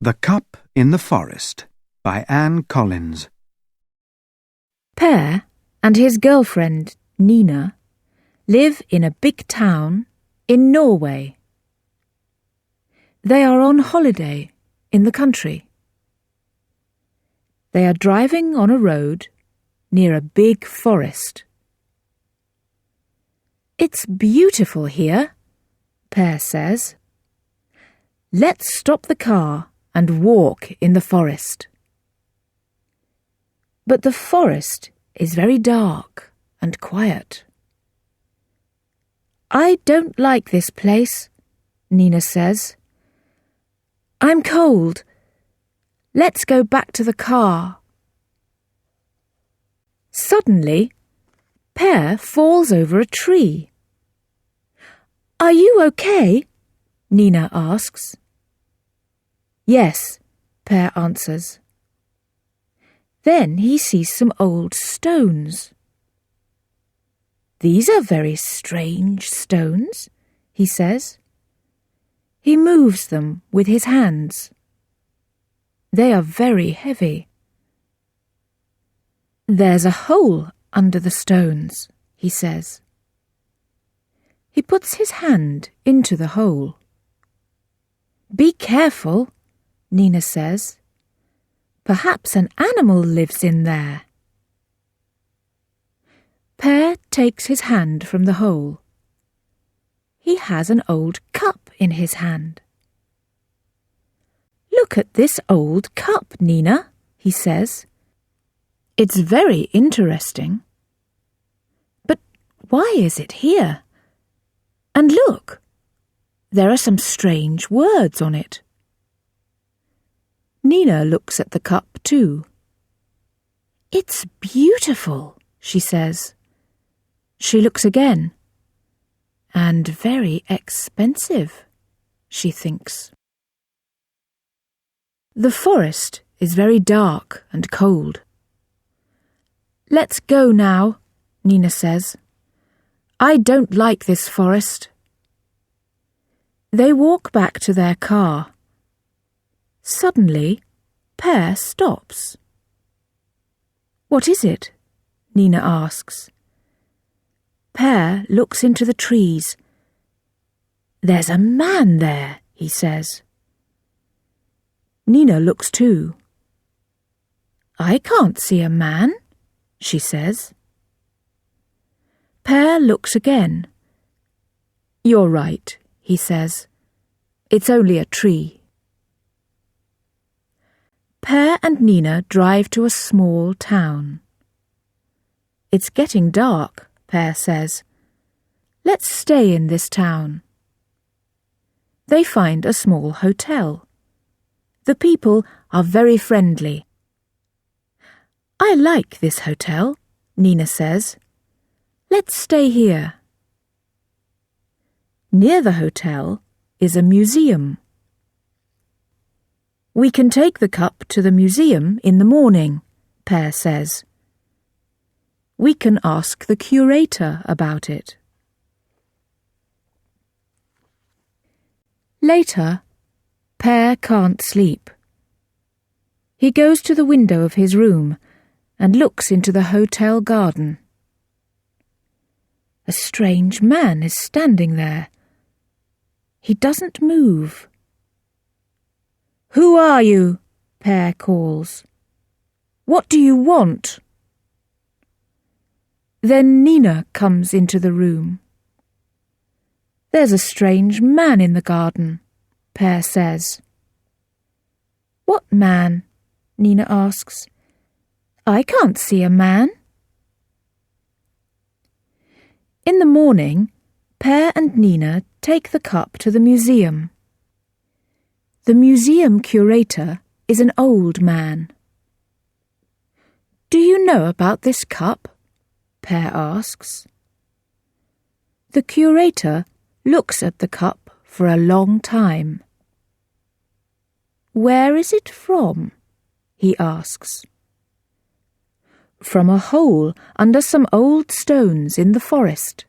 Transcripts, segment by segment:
The Cup in the Forest by Anne Collins. Per and his girlfriend, Nina, live in a big town in Norway. They are on holiday in the country. They are driving on a road near a big forest. "It's beautiful here," Per says. "Let's stop the car and walk in the forest." But the forest is very dark and quiet. "I don't like this place," Nina says. "I'm cold. Let's go back to the car." Suddenly, Per falls over a tree. "Are you okay?" Nina asks. "Yes," Per answers. Then he sees some old stones. "These are very strange stones," he says. He moves them with his hands. They are very heavy. "There's a hole under the stones," he says. He puts his hand into the hole. "Be careful," Nina says. "Perhaps an animal lives in there." Per takes his hand from the hole. He has an old cup in his hand. "Look at this old cup, Nina," he says. "It's very interesting. But why is it here? And look, there are some strange words on it." Nina looks at the cup too. "It's beautiful," she says. She looks again. "And very expensive," she thinks. The forest is very dark and cold. "Let's go now," Nina says. "I don't like this forest." They walk back to their car. Suddenly, Per stops. "What is it?" Nina asks. Per looks into the trees. "There's a man there," he says. Nina looks too. "I can't see a man," she says. Per looks again. "You're right," he says. "It's only a tree." Per and Nina drive to a small town. "It's getting dark," Per says. "Let's stay in this town." They find a small hotel. The people are very friendly. "I like this hotel," Nina says. "Let's stay here." Near the hotel is a museum. "We can take the cup to the museum in the morning," Per says. "We can ask the curator about it." Later, Per can't sleep. He goes to the window of his room and looks into the hotel garden. A strange man is standing there. He doesn't move. "Who are you?" Per calls. "What do you want?" Then Nina comes into the room. "There's a strange man in the garden," Per says. "What man?" Nina asks. "I can't see a man." In the morning, Per and Nina take the cup to the museum. The museum curator is an old man. "Do you know about this cup?" Per asks. The curator looks at the cup for a long time. "Where is it from?" he asks. "From a hole under some old stones in the forest,"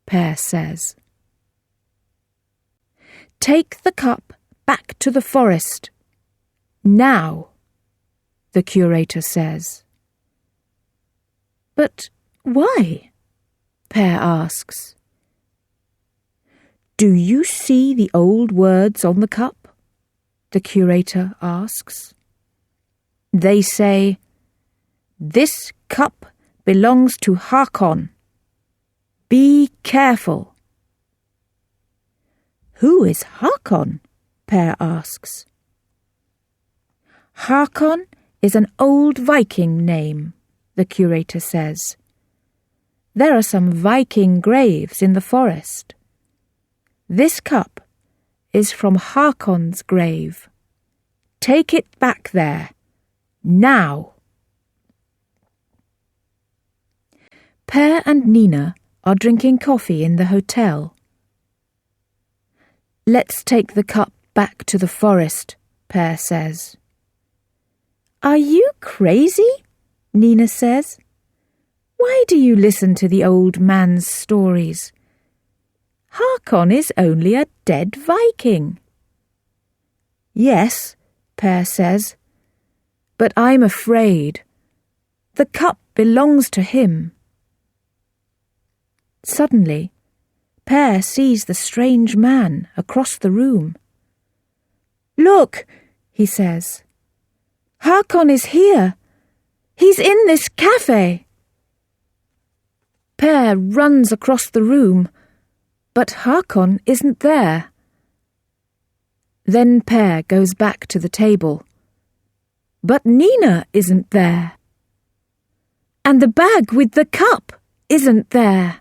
Per says. "Take the cup back to the forest," Now, the curator says. But why? Pear asks. Do you see the old words on the cup? The curator asks. They say, "This cup belongs to Hakon. Be careful." Who is Hakon? Pear asks. Hakon is an old Viking name, the curator says. There are some Viking graves in the forest. This cup is from Hakon's grave. Take it back there, now. Pear and Nina are drinking coffee in the hotel. Let's take the cup back to the forest, Pear says. Are you crazy? Nina says. Why do you listen to the old man's stories? Hakon is only a dead Viking. Yes, Pear says, but I'm afraid. The cup belongs to him. Suddenly, Pear sees the strange man across the room. Look, he says. Hakon is here. He's in this cafe. Pear runs across the room, but Hakon isn't there. Then Pear goes back to the table. But Nina isn't there. And the bag with the cup isn't there.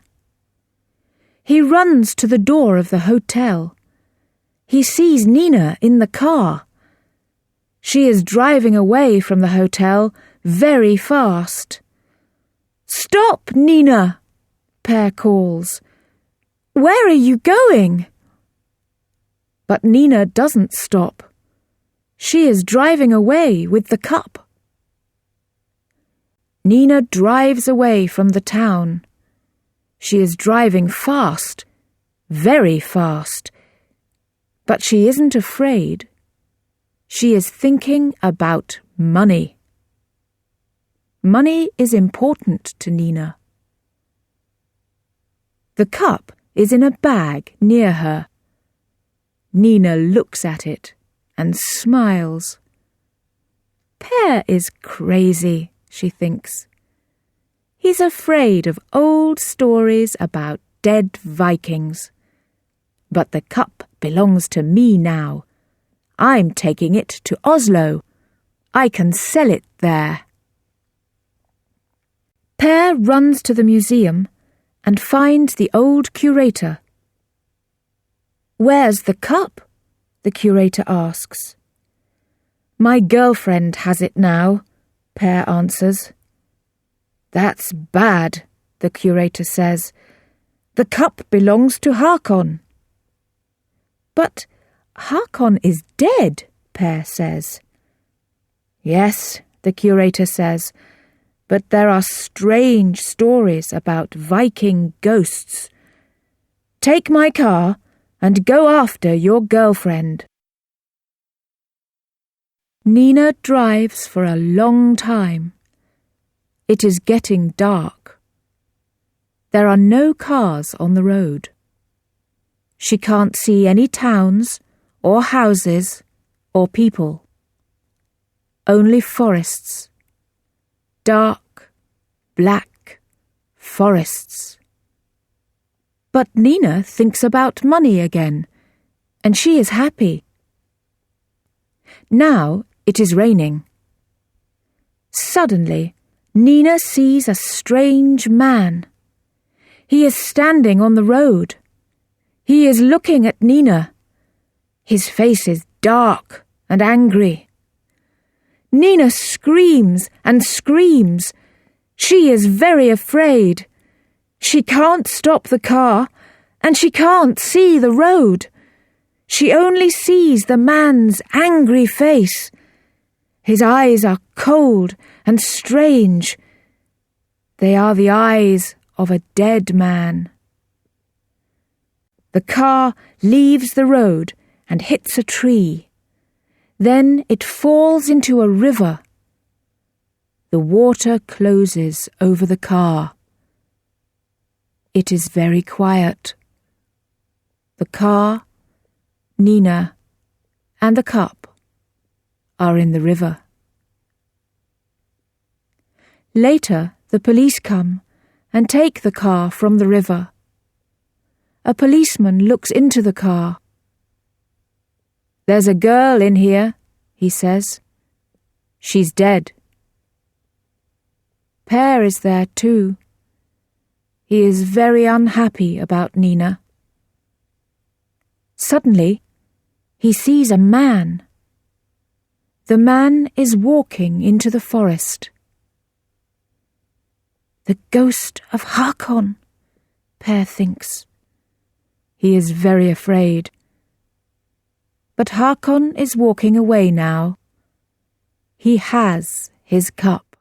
He runs to the door of the hotel. He sees Nina in the car. She is driving away from the hotel very fast. Stop, Nina, Pear calls. Where are you going? But Nina doesn't stop. She is driving away with the cup. Nina drives away from the town. She is driving fast, very fast. But she isn't afraid. She is thinking about money. Money is important to Nina. The cup is in a bag near her. Nina looks at it and smiles. Pear is crazy, she thinks. He's afraid of old stories about dead Vikings. But the cup belongs to me now. I'm taking it to Oslo. I can sell it there. Pear runs to the museum and finds the old curator. Where's the cup? The curator asks. My girlfriend has it now, Pear answers. That's bad, the curator says. The cup belongs to Hakon. But Hakon is dead, Pear says. Yes, the curator says, but there are strange stories about Viking ghosts. Take my car and go after your girlfriend. Nina drives for a long time. It is getting dark. There are no cars on the road. She can't see any towns or houses or people. Only forests. Dark, black forests. But Nina thinks about money again, and she is happy. Now it is raining. Suddenly, Nina sees a strange man. He is standing on the road. He is looking at Nina. His face is dark and angry. Nina screams and screams. She is very afraid. She can't stop the car, and she can't see the road. She only sees the man's angry face. His eyes are cold and strange. They are the eyes of a dead man. The car leaves the road and hits a tree. Then it falls into a river. The water closes over the car. It is very quiet. The car, Nina, and the cup are in the river. Later, the police come and take the car from the river. A policeman looks into the car. "There's a girl in here," he says. "She's dead." Per is there too. He is very unhappy about Nina. Suddenly, he sees a man. The man is walking into the forest. The ghost of Hakon, Per thinks. He is very afraid. But Hakon is walking away now. He has his cup.